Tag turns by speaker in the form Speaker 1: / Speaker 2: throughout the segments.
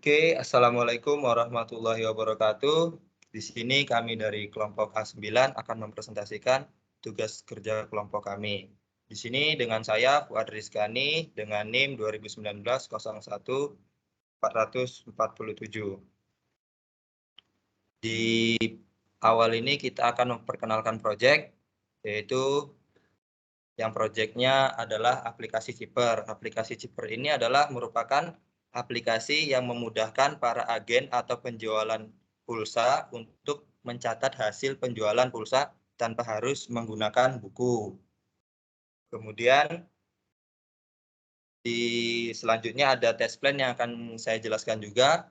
Speaker 1: Oke, Assalamualaikum warahmatullahi wabarakatuh. Di sini kami dari kelompok A9 akan mempresentasikan tugas kerja kelompok kami. Di sini dengan saya Fuad Rizkani dengan NIM 2019-01-447. Di awal ini kita akan memperkenalkan proyek, yaitu yang proyeknya adalah aplikasi Chipper. Aplikasi Chipper ini adalah merupakan aplikasi yang memudahkan para agen atau penjualan pulsa untuk mencatat hasil penjualan pulsa tanpa harus menggunakan buku. Kemudian selanjutnya ada test plan yang akan saya jelaskan juga.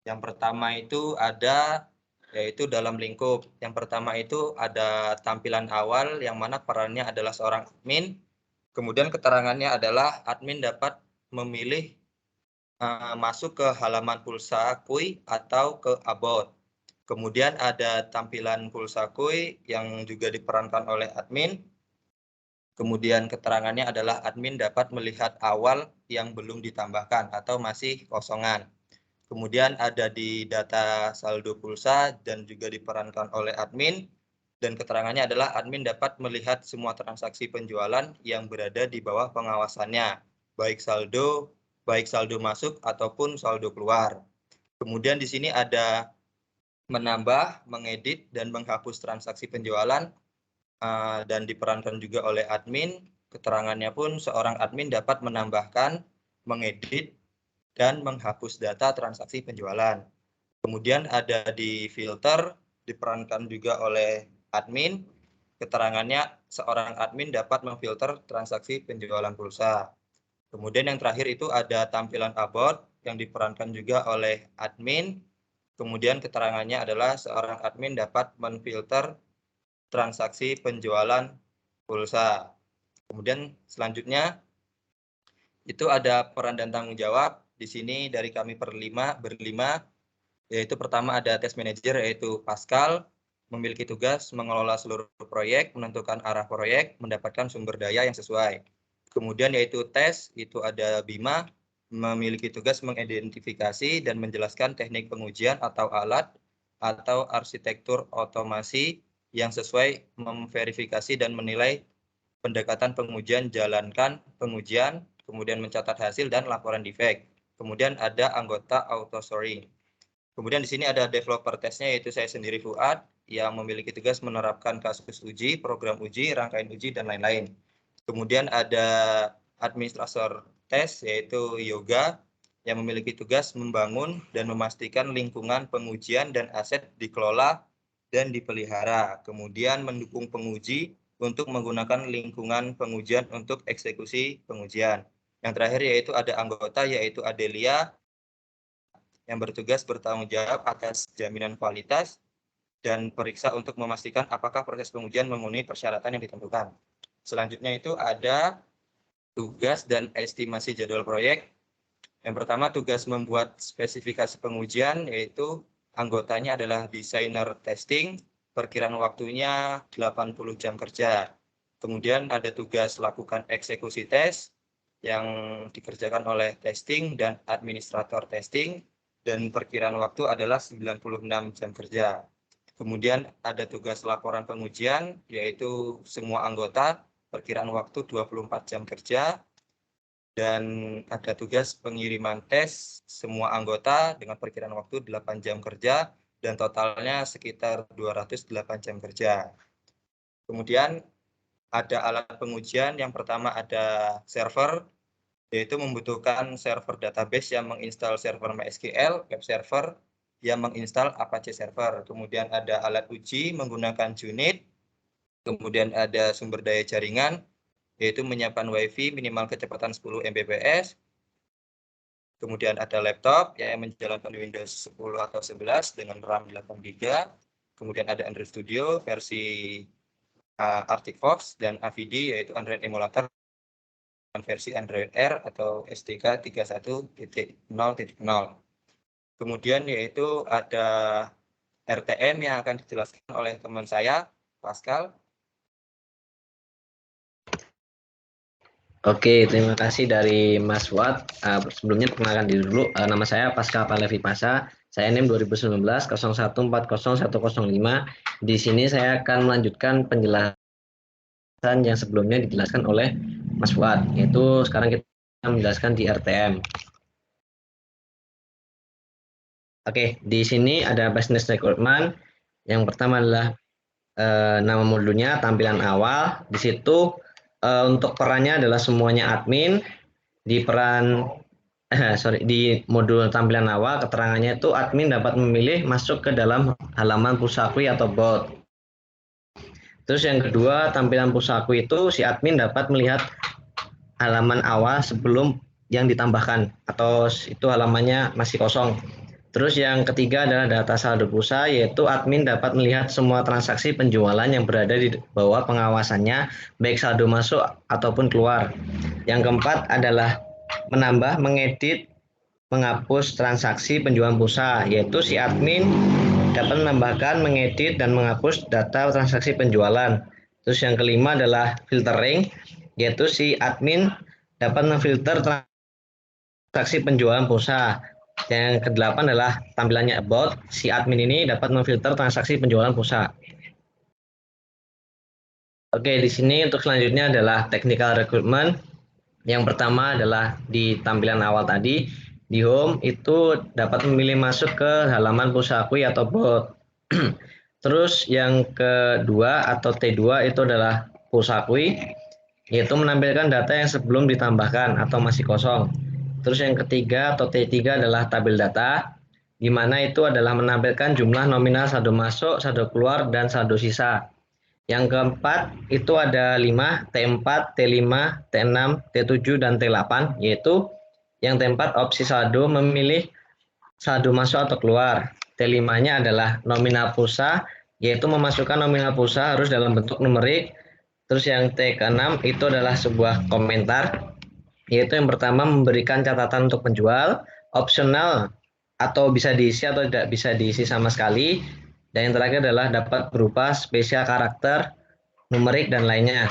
Speaker 1: Yang pertama itu ada yaitu dalam lingkup. Yang pertama itu ada tampilan awal yang mana perannya adalah seorang admin. Kemudian keterangannya adalah admin dapat memilih masuk ke halaman pulsa KUI atau ke about. Kemudian ada tampilan pulsa KUI yang juga diperankan oleh admin. Kemudian keterangannya adalah admin dapat melihat awal yang belum ditambahkan atau masih kosongan. Kemudian ada di data saldo pulsa dan juga diperankan oleh admin. Dan keterangannya adalah admin dapat melihat semua transaksi penjualan yang berada di bawah pengawasannya, baik saldo masuk ataupun saldo keluar. Kemudian di sini ada menambah, mengedit, dan menghapus transaksi penjualan dan diperankan juga oleh admin. Keterangannya pun seorang admin dapat menambahkan, mengedit, dan menghapus data transaksi penjualan. Kemudian ada di filter, diperankan juga oleh admin. Keterangannya seorang admin dapat memfilter transaksi penjualan pulsa. Kemudian yang terakhir itu ada tampilan about yang diperankan juga oleh admin. Kemudian keterangannya adalah seorang admin dapat memfilter transaksi penjualan pulsa. Kemudian selanjutnya itu ada peran dan tanggung jawab. Di sini dari kami berlima, yaitu pertama ada test manager yaitu Pascal, memiliki tugas mengelola seluruh proyek, menentukan arah proyek, mendapatkan sumber daya yang sesuai. Kemudian yaitu tes, itu ada Bima, memiliki tugas mengidentifikasi dan menjelaskan teknik pengujian atau alat atau arsitektur otomasi yang sesuai memverifikasi dan menilai pendekatan pengujian, jalankan pengujian, kemudian mencatat hasil dan laporan defect. Kemudian ada anggota auto sorting. Kemudian di sini ada developer testnya yaitu saya sendiri Fuad yang memiliki tugas menerapkan kasus uji, program uji, rangkaian uji, dan lain-lain. Kemudian ada administrator tes yaitu Yoga yang memiliki tugas membangun dan memastikan lingkungan pengujian dan aset dikelola dan dipelihara. Kemudian mendukung penguji untuk menggunakan lingkungan pengujian untuk eksekusi pengujian. Yang terakhir yaitu ada anggota yaitu Adelia yang bertugas bertanggung jawab atas jaminan kualitas dan periksa untuk memastikan apakah proses pengujian memenuhi persyaratan yang ditentukan. Selanjutnya itu ada tugas dan estimasi jadwal proyek. Yang pertama tugas membuat spesifikasi pengujian, yaitu anggotanya adalah desainer testing, perkiraan waktunya 80 jam kerja. Kemudian ada tugas lakukan eksekusi tes yang dikerjakan oleh testing dan administrator testing, dan perkiraan waktu adalah 96 jam kerja. Kemudian ada tugas laporan pengujian, yaitu semua anggota, perkiraan waktu 24 jam kerja. Dan ada tugas pengiriman tes semua anggota dengan perkiraan waktu 8 jam kerja, dan totalnya sekitar 208 jam kerja. Kemudian ada alat pengujian, yang pertama ada server, yaitu membutuhkan server database yang menginstal server MySQL, web server yang menginstal Apache server. Kemudian ada alat uji menggunakan Junit. Kemudian ada sumber daya jaringan, yaitu menyiapkan WiFi minimal kecepatan 10 Mbps. Kemudian ada laptop yang menjalankan Windows 10 atau 11 dengan RAM 8 GB. Kemudian ada Android Studio versi Arctic Fox dan AVD yaitu Android Emulator versi Android R atau SDK 31.0.0. Kemudian yaitu ada RTM yang akan dijelaskan oleh teman saya, Pascal.
Speaker 2: Oke, terima kasih dari Mas Fuad. Sebelumnya perkenalkan diri dulu. Nama saya Pascal Palevi Pasa. Saya NIM 2019 01401005. Di sini saya akan melanjutkan penjelasan yang sebelumnya dijelaskan oleh Mas Fuad, yaitu sekarang kita menjelaskan di RTM. Oke, di sini ada business recruitment. Yang pertama adalah nama modulnya, tampilan awal. Di situ untuk perannya adalah semuanya admin. Di peran di modul tampilan awal keterangannya itu admin dapat memilih masuk ke dalam halaman Pusakui atau bot. Terus yang kedua, tampilan Pusakui itu si admin dapat melihat halaman awal sebelum yang ditambahkan atau itu halamannya masih kosong. Terus yang ketiga adalah data saldo pulsa, yaitu admin dapat melihat semua transaksi penjualan yang berada di bawah pengawasannya, baik saldo masuk ataupun keluar. Yang keempat adalah menambah, mengedit, menghapus transaksi penjualan pulsa, yaitu si admin dapat menambahkan, mengedit, dan menghapus data transaksi penjualan. Terus yang kelima adalah filtering, yaitu si admin dapat memfilter transaksi penjualan pulsa. Yang kedelapan adalah tampilannya about, si admin ini dapat memfilter transaksi penjualan pulsa. Oke, di sini untuk selanjutnya adalah technical recruitment. Yang pertama adalah di tampilan awal tadi, di home itu dapat memilih masuk ke halaman Pusakui atau bot. Terus yang kedua atau T2 itu adalah Pusakui, yaitu menampilkan data yang sebelum ditambahkan atau masih kosong. Terus yang ketiga atau T3 adalah tabel data, di mana itu adalah menampilkan jumlah nominal saldo masuk, saldo keluar, dan saldo sisa. Yang keempat itu ada 5, T4, T5, T6, T7, dan T8, yaitu yang T4 opsi saldo memilih saldo masuk atau keluar. T5-nya adalah nominal pulsa, yaitu memasukkan nominal pulsa harus dalam bentuk numerik. Terus yang T6 itu adalah sebuah komentar, yaitu yang pertama memberikan catatan untuk penjual, opsional atau bisa diisi atau tidak bisa diisi sama sekali. Dan yang terakhir adalah dapat berupa spesial karakter, numerik, dan lainnya.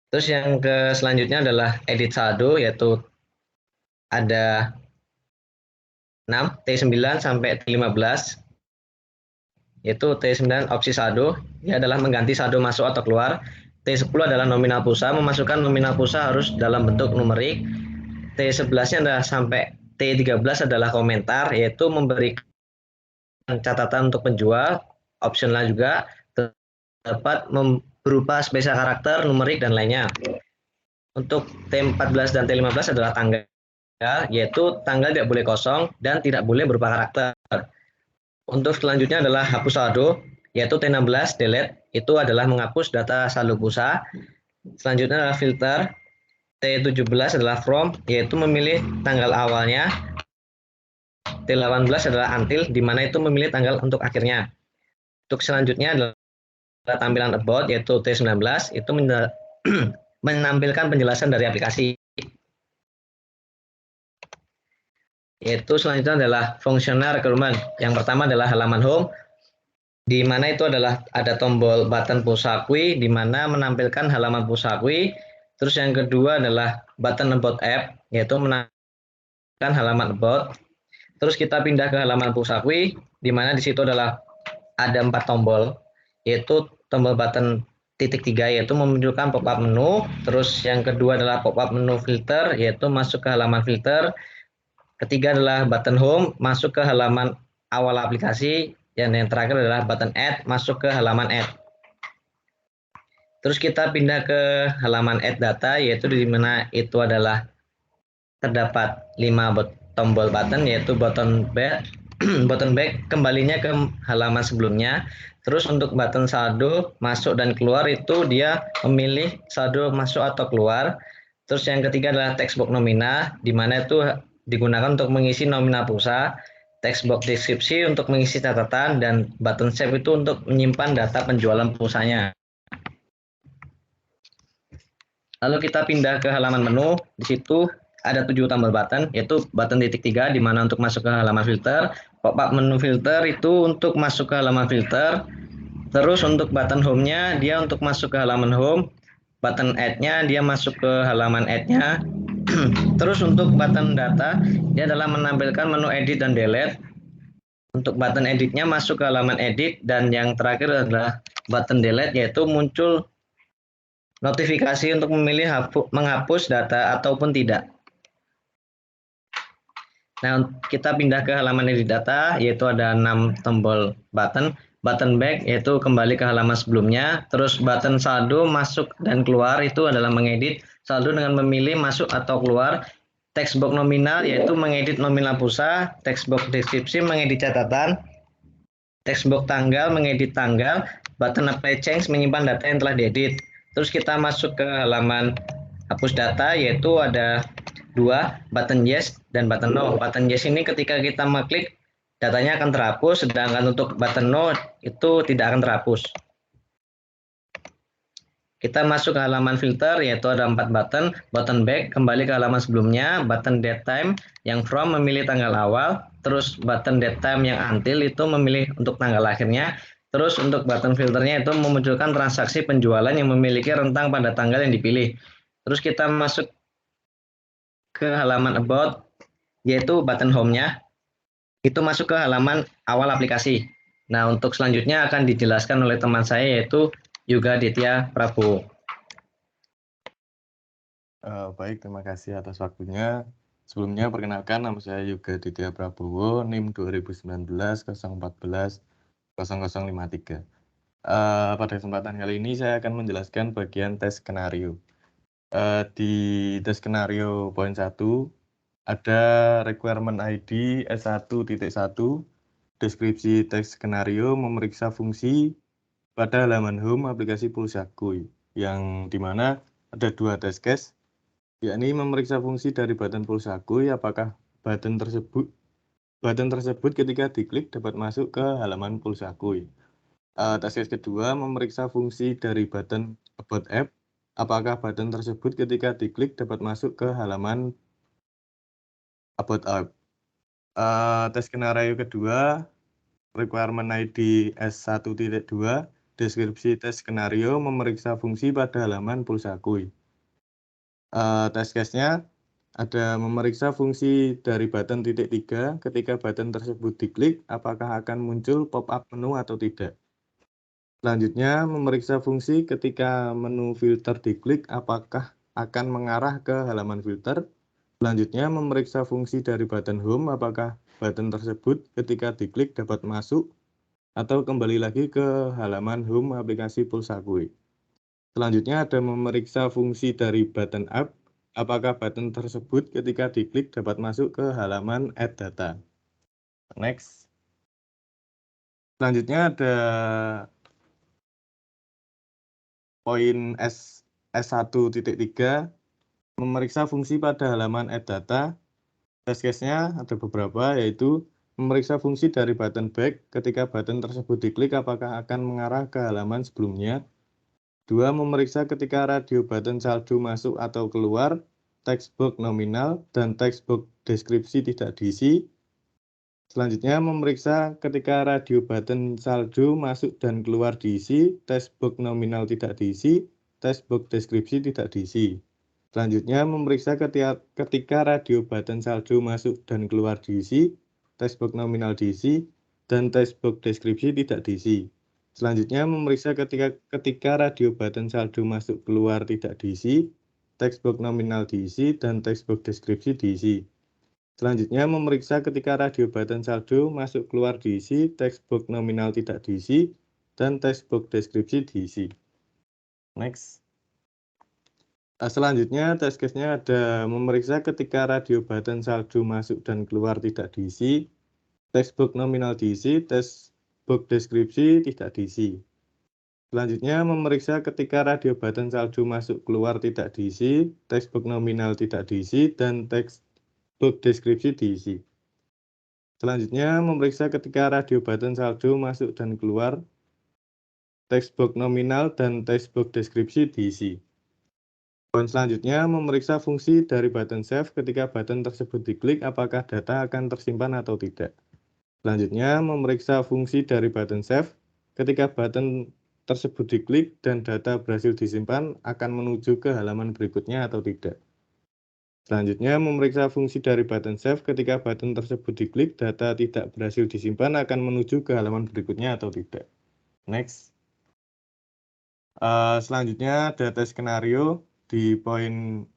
Speaker 2: Terus yang ke selanjutnya adalah edit saldo, yaitu ada 6, T9 sampai T15, yaitu T9 opsi saldo, ini adalah mengganti saldo masuk atau keluar. T10 adalah nominal pulsa, memasukkan nominal pulsa harus dalam bentuk numerik. T11-nya adalah sampai T13 adalah komentar, yaitu memberikan catatan untuk penjual, opsional juga, dapat berupa spesial karakter, numerik, dan lainnya. Untuk T14 dan T15 adalah tanggal, yaitu tanggal tidak boleh kosong dan tidak boleh berupa karakter. Untuk selanjutnya adalah hapus saldo, yaitu T16 delete, itu adalah menghapus data saldo pulsa. Selanjutnya adalah filter. T17 adalah from, yaitu memilih tanggal awalnya. T18 adalah until, di mana itu memilih tanggal untuk akhirnya. Untuk selanjutnya adalah tampilan about, yaitu T19, itu menampilkan penjelasan dari aplikasi. Yaitu selanjutnya adalah functional recruitment. Yang pertama adalah halaman home, di mana itu adalah ada tombol button Pusakui, di mana menampilkan halaman Pusakui. Terus yang kedua adalah button about app, yaitu menampilkan halaman about. Terus kita pindah ke halaman Pusakui, di mana di situ adalah ada 4 tombol, yaitu tombol button titik 3, yaitu memunculkan pop-up menu. Terus yang kedua adalah pop-up menu filter, yaitu masuk ke halaman filter. Ketiga adalah button home, masuk ke halaman awal aplikasi. Dan yang terakhir adalah button add, masuk ke halaman add. Terus kita pindah ke halaman add data, yaitu di mana itu adalah terdapat 5 tombol button, yaitu button back, button back kembalinya ke halaman sebelumnya. Terus untuk button saldo masuk dan keluar itu dia memilih saldo masuk atau keluar. Terus yang ketiga adalah text box nominal, di mana itu digunakan untuk mengisi nominal pulsa, text box deskripsi untuk mengisi catatan, dan button save itu untuk menyimpan data penjualan pulsanya. Lalu kita pindah ke halaman menu, di situ ada 7 tombol button, yaitu button titik 3 di mana untuk masuk ke halaman filter, pop-up menu filter itu untuk masuk ke halaman filter, terus untuk button home-nya dia untuk masuk ke halaman home, button add-nya dia masuk ke halaman add-nya. Terus untuk button data dia adalah menampilkan menu edit dan delete. Untuk button editnya masuk ke halaman edit, dan yang terakhir adalah button delete, yaitu muncul notifikasi untuk memilih menghapus data ataupun tidak. Nah, kita pindah ke halaman edit data, yaitu ada 6 tombol button. Button back yaitu kembali ke halaman sebelumnya. Terus button saldo masuk dan keluar itu adalah mengedit saldo dengan memilih masuk atau keluar. Text box nominal yaitu mengedit nominal pulsa. Text box deskripsi mengedit catatan. Text box tanggal mengedit tanggal. Button apply change menyimpan data yang telah diedit. Terus kita masuk ke halaman hapus data, yaitu ada 2, button yes dan button no. Button yes ini ketika kita mengklik datanya akan terhapus, sedangkan untuk button no itu tidak akan terhapus. Kita masuk ke halaman filter, yaitu ada 4 button. Button back kembali ke halaman sebelumnya. Button date time yang from memilih tanggal awal. Terus button date time yang until itu memilih untuk tanggal akhirnya. Terus untuk button filternya itu memunculkan transaksi penjualan yang memiliki rentang pada tanggal yang dipilih. Terus kita masuk ke halaman about, yaitu button home-nya. Itu masuk ke halaman awal aplikasi. Nah, untuk selanjutnya akan dijelaskan oleh teman saya, yaitu Yoga Ditya Prabowo.
Speaker 3: Baik, terima kasih atas waktunya. Sebelumnya perkenalkan, nama saya Yoga Ditya Prabowo, NIM 2019 014 0053. Pada kesempatan kali ini saya akan menjelaskan bagian tes skenario. Di tes skenario poin 1 ada requirement ID S1.1, deskripsi teks skenario memeriksa fungsi pada halaman home aplikasi Pulsakuy, yang dimana ada 2 test case, yakni memeriksa fungsi dari button Pulsakuy apakah button tersebut ketika diklik dapat masuk ke halaman Pulsakuy. Test case kedua memeriksa fungsi dari button About App, apakah button tersebut ketika diklik dapat masuk ke halaman About App. Tes skenario kedua, requirement ID S1.2, deskripsi tes skenario memeriksa fungsi pada halaman Pulsakuy. Tes case-nya ada memeriksa fungsi dari button titik 3 ketika button tersebut diklik, apakah akan muncul pop-up menu atau tidak. Selanjutnya, memeriksa fungsi ketika menu filter diklik, apakah akan mengarah ke halaman filter. Selanjutnya, memeriksa fungsi dari button home, apakah button tersebut ketika diklik dapat masuk atau kembali lagi ke halaman home aplikasi Pulsakuy. Selanjutnya, ada memeriksa fungsi dari button up, apakah button tersebut ketika diklik dapat masuk ke halaman add data. Next. Selanjutnya ada poin S1.3, memeriksa fungsi pada halaman add data. Test case-nya ada beberapa, yaitu memeriksa fungsi dari button back ketika button tersebut diklik apakah akan mengarah ke halaman sebelumnya. 2. Memeriksa ketika radio button saldo masuk atau keluar, text box nominal dan text box deskripsi tidak diisi. Selanjutnya, memeriksa ketika radio button saldo masuk dan keluar diisi, text box nominal tidak diisi, text box deskripsi tidak diisi. Selanjutnya, memeriksa ketika radio button saldo masuk dan keluar diisi, text box nominal diisi, dan text box deskripsi tidak diisi. Selanjutnya, memeriksa ketika radio button saldo masuk keluar tidak diisi, text box nominal diisi, dan text box deskripsi diisi. Selanjutnya, memeriksa ketika radio button saldo masuk keluar diisi, text box nominal tidak diisi, dan text box deskripsi diisi. Next. Selanjutnya, test case-nya ada memeriksa ketika radio button saldo masuk dan keluar tidak diisi, text box nominal diisi, text box deskripsi tidak diisi. Selanjutnya, memeriksa ketika radio button saldo masuk keluar tidak diisi, text box nominal tidak diisi, dan text box deskripsi diisi. Selanjutnya, memeriksa ketika radio button saldo masuk dan keluar, text box nominal dan text box deskripsi diisi. Poin selanjutnya, memeriksa fungsi dari button save ketika button tersebut diklik, apakah data akan tersimpan atau tidak. Selanjutnya, memeriksa fungsi dari button save ketika button tersebut diklik dan data berhasil disimpan akan menuju ke halaman berikutnya atau tidak. Selanjutnya, memeriksa fungsi dari button save. Ketika button tersebut diklik, data tidak berhasil disimpan akan menuju ke halaman berikutnya atau tidak. Next. Selanjutnya, data skenario di poin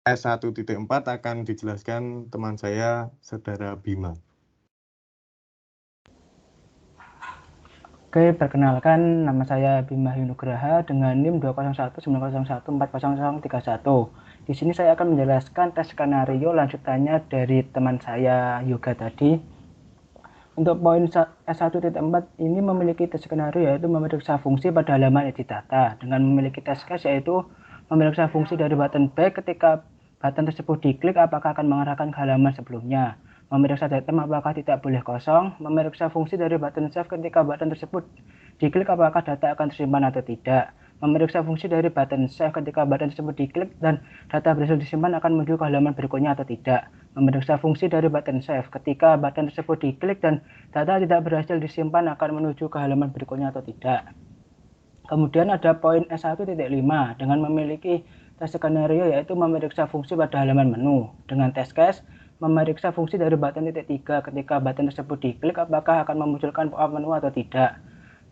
Speaker 3: S1.4 akan dijelaskan teman saya, Saudara Bima.
Speaker 4: Oke, perkenalkan nama saya Bima Yunugraha dengan NIM 20190140031. Di sini saya akan menjelaskan tes skenario lanjutannya dari teman saya Yoga tadi. Untuk poin S1.4 ini memiliki tes skenario yaitu memeriksa fungsi pada halaman edit data dengan memiliki tes case yaitu memeriksa fungsi dari button back ketika button tersebut diklik apakah akan mengarahkan ke halaman sebelumnya. Memeriksa datem apakah tidak boleh kosong, memeriksa fungsi dari button save ketika button tersebut diklik apakah data akan tersimpan atau tidak, memeriksa fungsi dari button save ketika button tersebut diklik dan data berhasil disimpan akan menuju ke halaman berikutnya atau tidak, memeriksa fungsi dari button save ketika button tersebut diklik dan data tidak berhasil disimpan akan menuju ke halaman berikutnya atau tidak. Kemudian ada poin S1.5 dengan memiliki tes skenario yaitu memeriksa fungsi pada halaman menu dengan tes case memeriksa fungsi dari button titik 3 ketika button tersebut diklik apakah akan memunculkan pop-up menu atau tidak.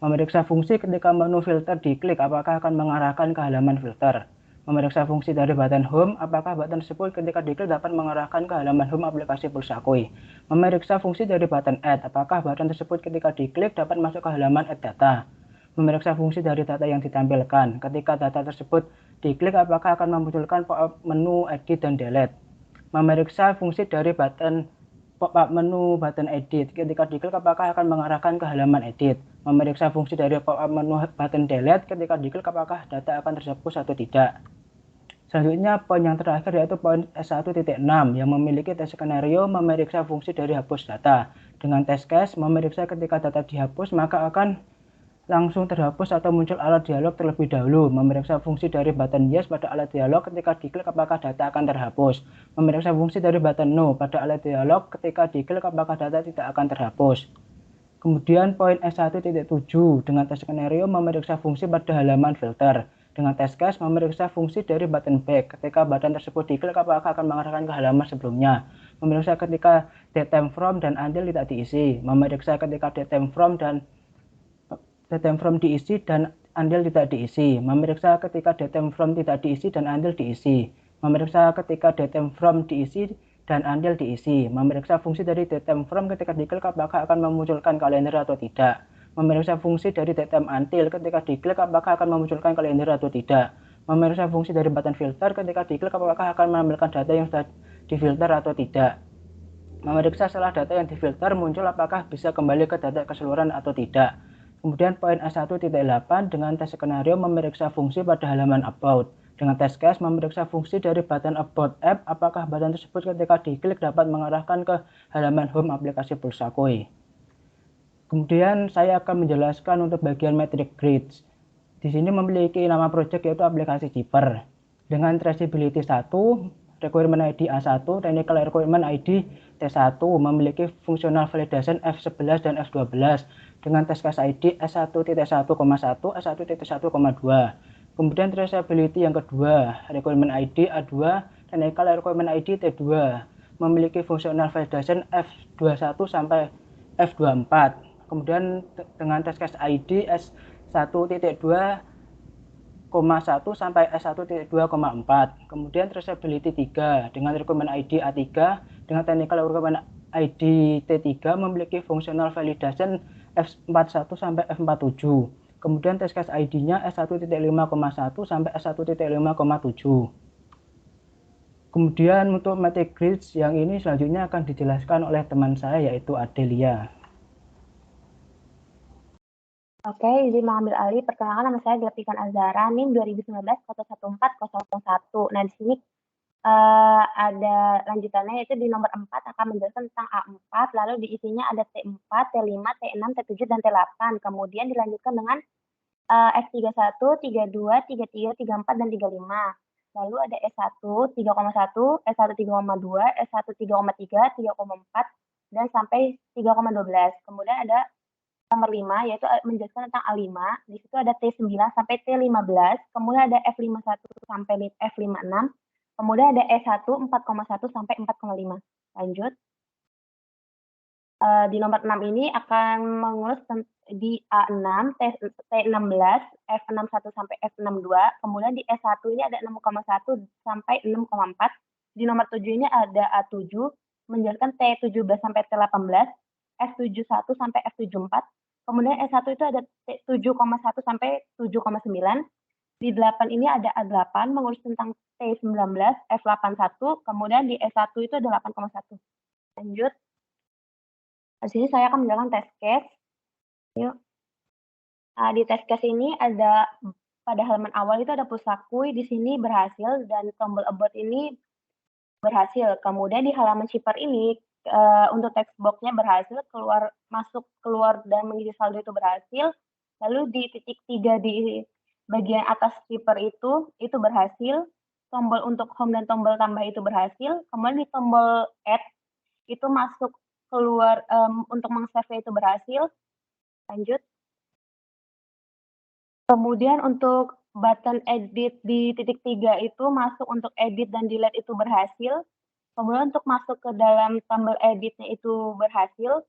Speaker 4: Memeriksa fungsi ketika menu filter diklik apakah akan mengarahkan ke halaman filter. Memeriksa fungsi dari button home apakah button tersebut ketika diklik dapat mengarahkan ke halaman home aplikasi Pulsakui. Memeriksa fungsi dari button add apakah button tersebut ketika diklik dapat masuk ke halaman add data. Memeriksa fungsi dari data yang ditampilkan ketika data tersebut diklik apakah akan memunculkan pop-up menu edit dan delete. Memeriksa fungsi dari button pop-up menu button edit ketika diklik apakah akan mengarahkan ke halaman edit. Memeriksa fungsi dari pop-up menu button delete ketika diklik apakah data akan terhapus atau tidak. Selanjutnya poin yang terakhir yaitu poin S1.6 yang memiliki tes skenario memeriksa fungsi dari hapus data. Dengan tes case memeriksa ketika data dihapus maka akan langsung terhapus atau muncul alat dialog terlebih dahulu. Memeriksa fungsi dari button yes pada alat dialog ketika diklik apakah data akan terhapus. Memeriksa fungsi dari button no pada alat dialog ketika diklik apakah data tidak akan terhapus. Kemudian poin S1.7 dengan tes skenario memeriksa fungsi pada halaman filter. Dengan tes case memeriksa fungsi dari button back ketika button tersebut diklik apakah akan mengarahkan ke halaman sebelumnya. Memeriksa ketika datem from dan andil tidak diisi. Memeriksa ketika datem from diisi dan andil tidak diisi. Memeriksa ketika datem from tidak diisi dan andil diisi. Memeriksa ketika datem from diisi dan andil diisi. Memeriksa fungsi dari datem from ketika diklik apakah akan memunculkan kalender atau tidak. Memeriksa fungsi dari datem until ketika diklik apakah akan memunculkan kalender atau tidak. Memeriksa fungsi dari button filter ketika diklik apakah akan menambahkan data yang sudah difilter atau tidak. Memeriksa setelah data yang difilter muncul apakah bisa kembali ke data keseluruhan atau tidak. Kemudian poin S1.8 dengan tes skenario memeriksa fungsi pada halaman about. Dengan tes case memeriksa fungsi dari button about app apakah button tersebut ketika diklik dapat mengarahkan ke halaman home aplikasi Pulsakui. Kemudian saya akan menjelaskan untuk bagian metric grids. Di sini memiliki nama project yaitu aplikasi Zipper. Dengan traceability 1, requirement ID A1, technical requirement ID T1 memiliki functional validation F11 dan F12 dengan test case ID S1.1,1, S1.1,2. Kemudian traceability yang kedua, requirement ID A2, technical requirement ID T2 memiliki functional validation F21 sampai F24. Kemudian dengan test case ID S1.2,1 sampai S1.2,4. Kemudian traceability 3 dengan requirement ID A3 dengan technical requirement ID T3 memiliki functional validation F41 sampai F47. Kemudian test case ID-nya S1.5,1 sampai S1.5,7. Kemudian untuk metric grids yang ini selanjutnya akan dijelaskan oleh teman saya yaitu Adelia.
Speaker 5: Oke, izin mengambil alih. Perkenalkan nama saya Grafikan Azara, NIM 2019-01401. Nah, di sini ada lanjutannya yaitu di nomor 4 akan menjelaskan tentang A4, lalu diisinya ada T4, T5, T6, T7, dan T8. Kemudian dilanjutkan dengan S31, 32, 33, 34, dan 35. Lalu ada S1, 3,1, S1, 3,2, S1, 3,3, 3,4, dan sampai 3,12. Kemudian ada nomor 5 yaitu menjelaskan tentang A5. Di situ ada T9 sampai T15, kemudian ada F51 sampai F56, kemudian ada E1 4,1 sampai 4,5. Lanjut. Di nomor 6 ini akan mengurus di A6, T16, F61 sampai F62, kemudian di E1 ini ada 6,1 sampai 6,4. Di nomor 7 ini ada A7, menjelaskan T17 sampai T18, F71 sampai F74, kemudian E1 itu ada T7,1 sampai 7,9. Di 8 ini ada A8, mengurus tentang T19, F81, kemudian di E1 itu ada 8,1. Lanjut. Di sini saya akan menjalankan test case. Yuk. Di test case ini ada pada halaman awal itu ada pusakui di sini berhasil dan tombol about ini berhasil. Kemudian di halaman shipper ini untuk text box-nya berhasil, keluar masuk keluar dan mengisi saldo itu berhasil. Lalu di titik 3 di bagian atas shipper itu berhasil. Tombol untuk home dan tombol tambah itu berhasil. Kemudian di tombol add itu masuk keluar untuk meng-save itu berhasil. Lanjut. Kemudian untuk button edit di titik 3 itu masuk untuk edit dan delete itu berhasil. Kemudian untuk masuk ke dalam tombol editnya itu berhasil.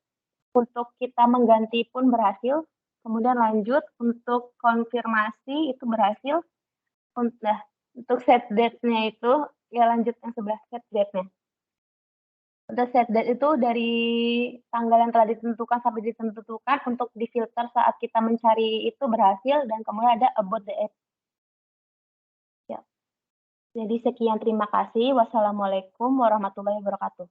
Speaker 5: Untuk kita mengganti pun berhasil. Kemudian lanjut untuk konfirmasi itu berhasil. Untuk set date-nya itu ya lanjut yang sebelah set date-nya. Untuk set date itu dari tanggal yang telah ditentukan sampai ditentukan untuk difilter saat kita mencari itu berhasil dan kemudian ada about the app. Ya. Jadi sekian, terima kasih. Wassalamualaikum warahmatullahi wabarakatuh.